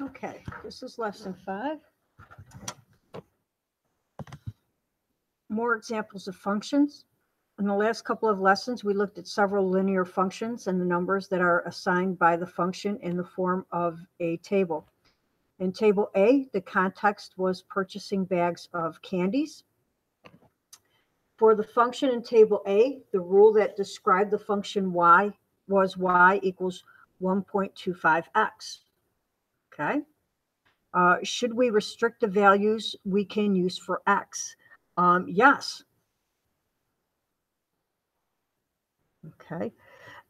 Okay, this is lesson 5. More examples of functions. In the last couple of lessons, we looked at several linear functions and the numbers that are assigned by the function in the form of a table. In table A, the context was purchasing bags of candies. For the function in table A, the rule that described the function y was y equals 1.25x. Okay. Should we restrict the values we can use for x? Yes. Okay.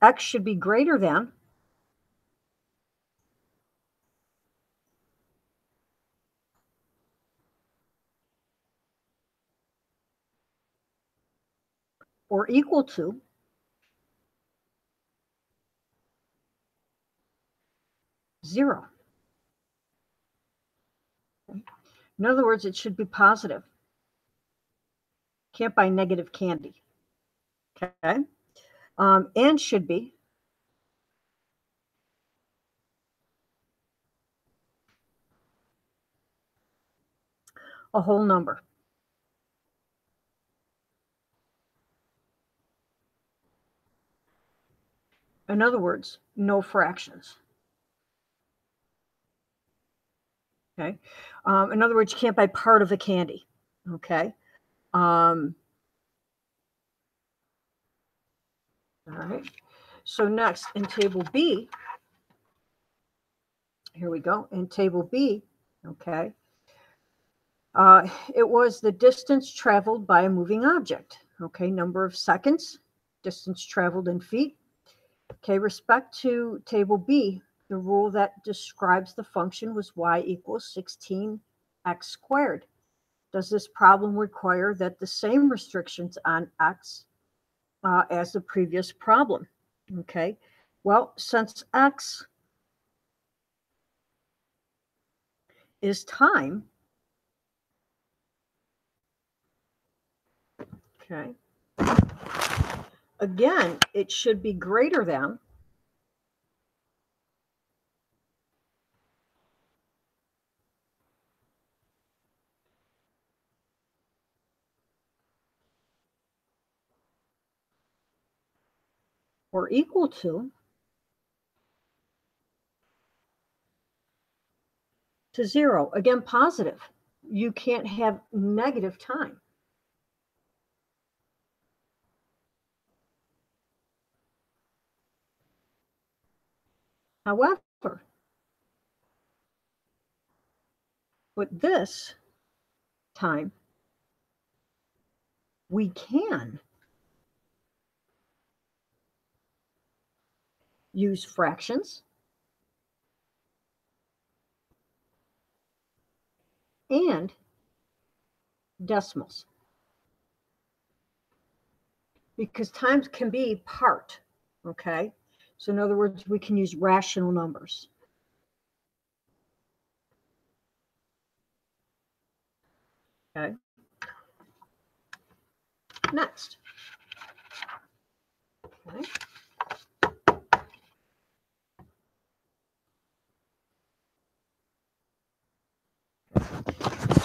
X should be greater than or equal to 0. In other words, it should be positive. Can't buy negative candy. Okay. And should be a whole number. In other words, no fractions. Okay. In other words, you can't buy part of a candy. Okay. All right. So next in table B, here we go. In table B, okay, it was the distance traveled by a moving object. Okay, number of seconds, distance traveled in feet. Okay, respect to table B, the rule that describes the function was y equals 16x squared. Does this problem require that the same restrictions on x as the previous problem? Okay, well, since x is time, okay, again, it should be greater than or equal to 0. Again, positive. You can't have negative time. However, with this time, we can use fractions and decimals because times can be part, okay? So in other words, we can use rational numbers. Okay. Next. Okay.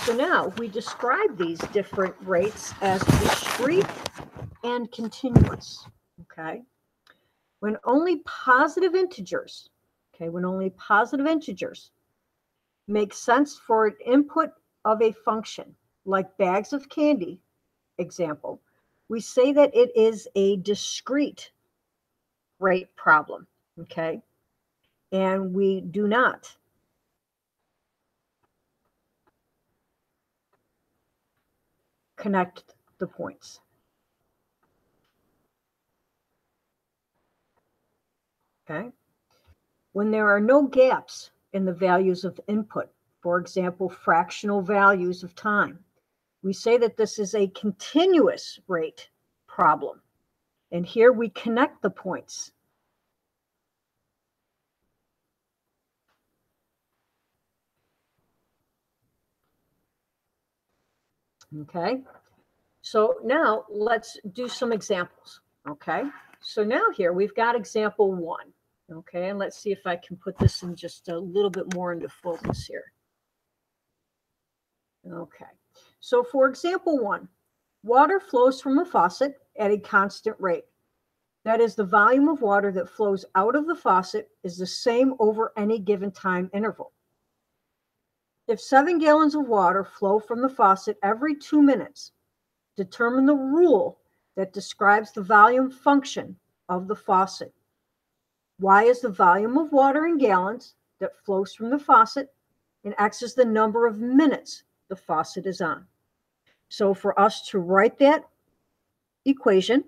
So now we describe these different rates as discrete and continuous, okay? When only positive integers, okay, when only positive integers make sense for an input of a function, like bags of candy, example, we say that it is a discrete rate problem, okay? And we do not connect the points. Okay? When there are no gaps in the values of input, for example, fractional values of time, we say that this is a continuous rate problem. And here we connect the points. Okay? So now let's do some examples. Okay? So now here we've got example 1. Okay, and let's see if I can put this in just a little bit more into focus here. Okay, so for example 1, water flows from a faucet at a constant rate. That is, the volume of water that flows out of the faucet is the same over any given time interval. If 7 gallons of water flow from the faucet every 2 minutes, determine the rule that describes the volume function of the faucet. Y is the volume of water in gallons that flows from the faucet, and X is the number of minutes the faucet is on. So for us to write that equation,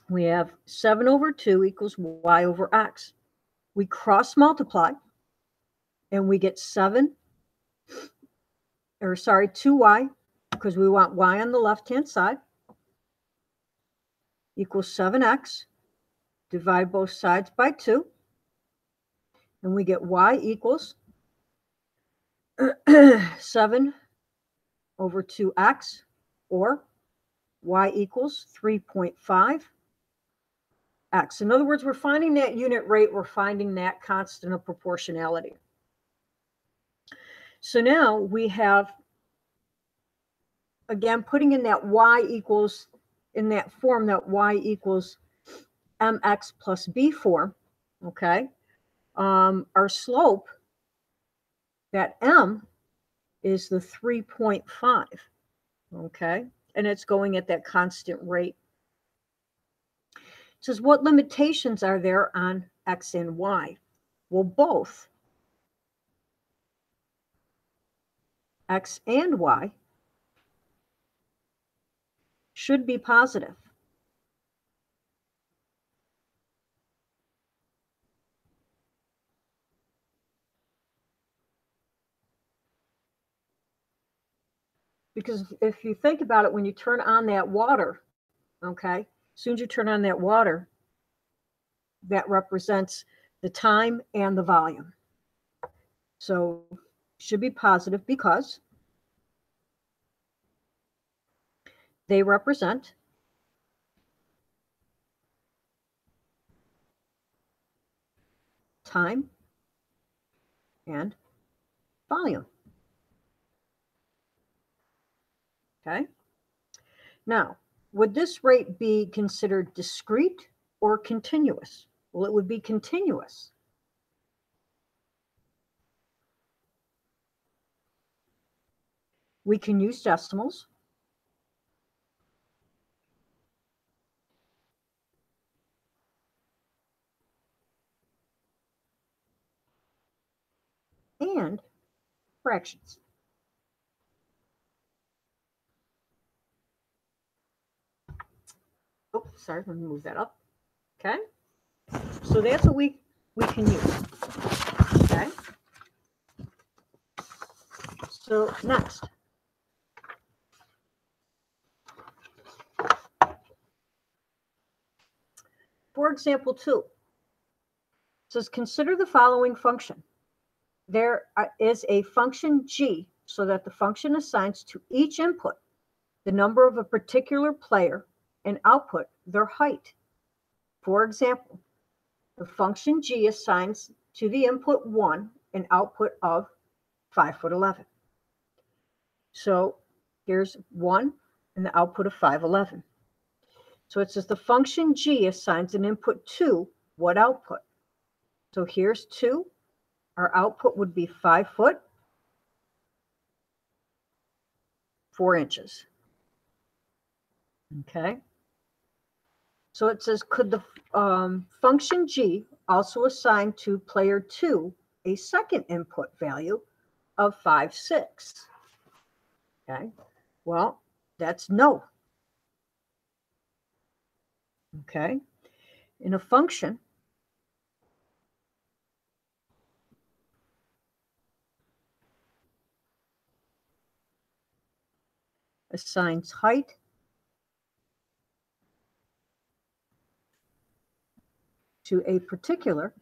we have 7 over 2 equals Y over X. We cross multiply, and we get 2Y, because we want Y on the left-hand side, equals 7X. Divide both sides by 2, and we get Y equals 7 over 2X, or Y equals 3.5X. In other words, we're finding that unit rate, we're finding that constant of proportionality. So now we have, again, putting in that Y equals, in that form, that Y equals mx plus b form, okay? Our slope, that m, is the 3.5, okay? And it's going at that constant rate. It says, what limitations are there on x and y? Well, both x and y should be positive. Because if you think about it, when you turn on that water, okay, as soon as you turn on that water, that represents the time and the volume. So should be positive because they represent time and volume. Okay. Now, would this rate be considered discrete or continuous? Well, it would be continuous. We can use decimals. And fractions. Oh, sorry, let me move that up. Okay. So that's what we can use. Okay. So next. For example 2, it says consider the following function. There is a function g so that the function assigns to each input the number of a particular player and output their height. For example, the function g assigns to the input 1 an output of 5'11". So here's 1 and the output of 5'11". So it says the function g assigns an input 2 what output? So here's 2. Our output would be 5 foot, 4 inches. Okay. So it says, could the function g also assign to player 2 a second input value of 5, 6? Okay. Well, that's no. Okay. In a function, assigns height to a particular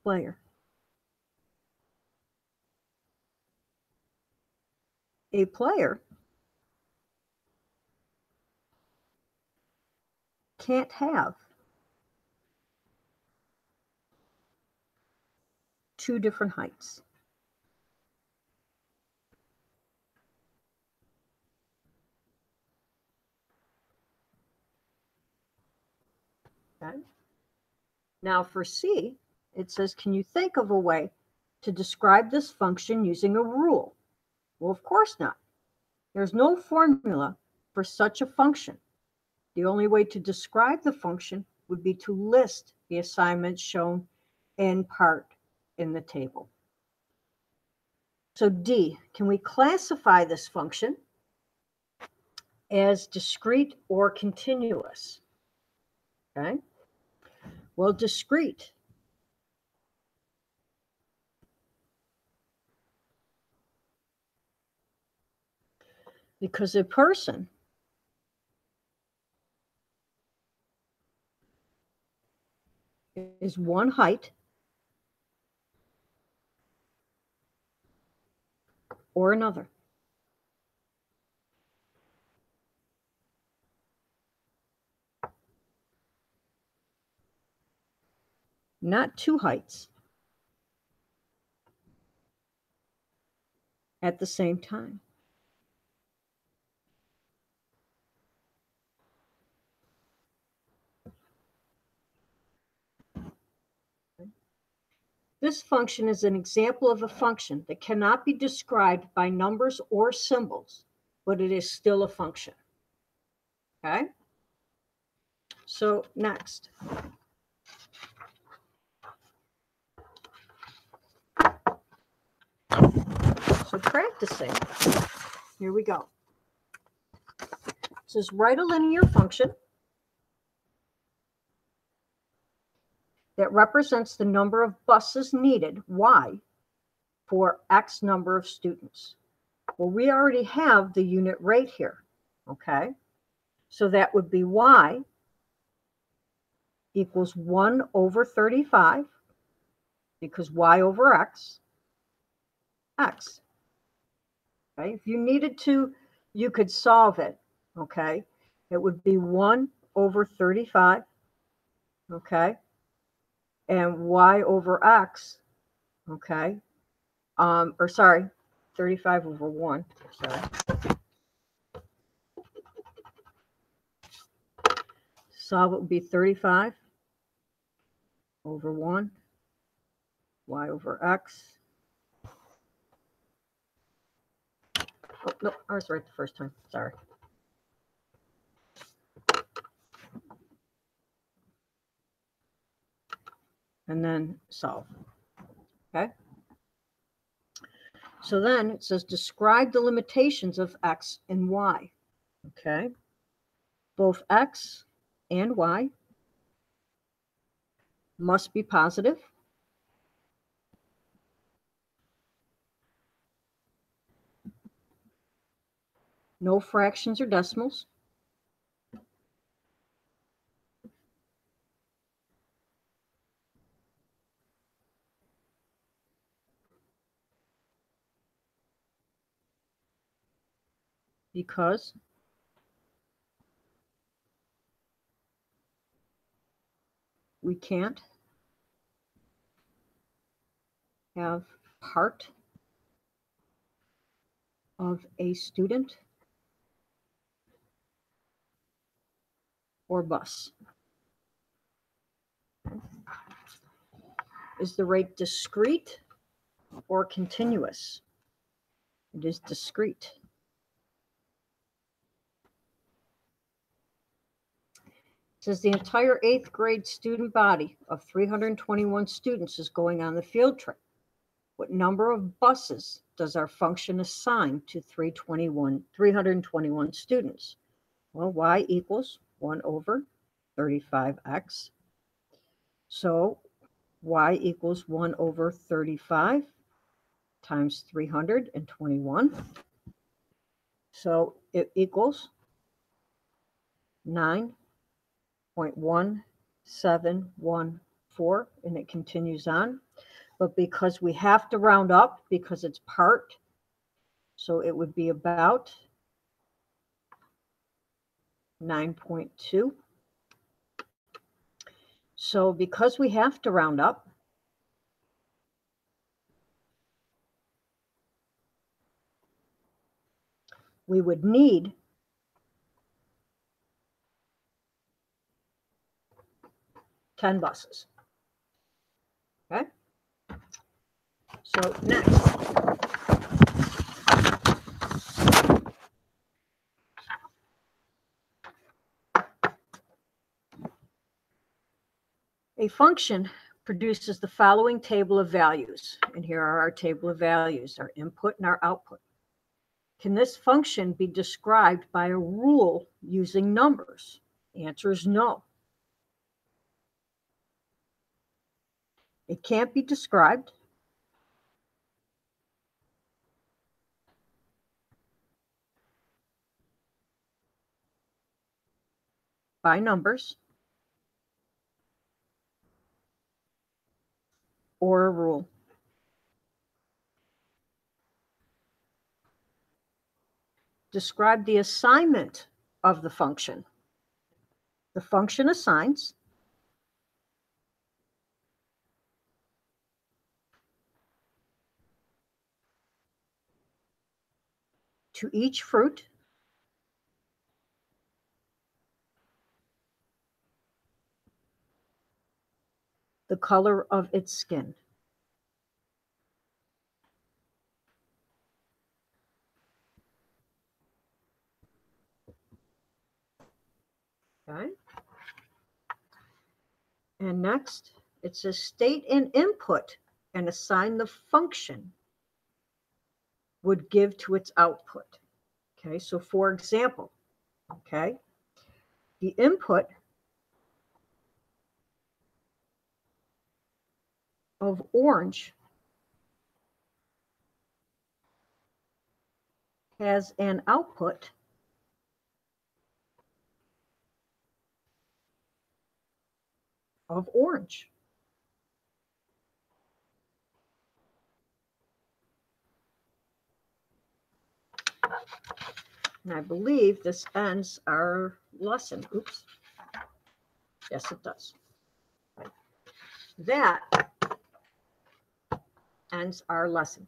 player. A player can't have two different heights. Okay. Now for C, it says, can you think of a way to describe this function using a rule? Well, of course not. There's no formula for such a function. The only way to describe the function would be to list the assignments shown in part in the table. So D, can we classify this function as discrete or continuous? Okay. Well, discrete because a person is one height or another. Not two heights at the same time. This function is an example of a function that cannot be described by numbers or symbols, but it is still a function. Okay? So next. So practicing, here we go. It says write a linear function that represents the number of buses needed, y, for X number of students. Well, we already have the unit rate here, okay? So that would be y equals 1 over 35, because y over x, x. Okay? If you needed to, you could solve it, okay? It would be 1 over 35, okay? And y over x, okay? Or sorry, 35 over 1, sorry. Solve it would be 35 over 1, y over x. Oh, no, I was right the first time, sorry. And then solve, okay? So then it says describe the limitations of x and y, okay? Both x and y must be positive. No fractions or decimals. Because we can't have part of a student or bus. Is the rate discrete or continuous? It is discrete. It says the entire 8th grade student body of 321 students is going on the field trip. What number of buses does our function assign to 321 students? Well, y equals 1 over 35x. So y equals 1 over 35 times 321. So it equals 9.1714, and it continues on. But because we have to round up because it's part, so it would be about 9.2. So because we have to round up, we would need 10 buses. Okay? So next. A function produces the following table of values. And here are our table of values, our input and our output. Can this function be described by a rule using numbers? The answer is no. It can't be described by numbers or a rule. Describe the assignment of the function. The function assigns to each fruit the color of its skin. Okay. And next, it says state an input and assign the function would give to its output. Okay, so for example, okay, the input of orange has an output of orange. And I believe this ends our lesson. Oops. Yes, it does. That ends our lesson.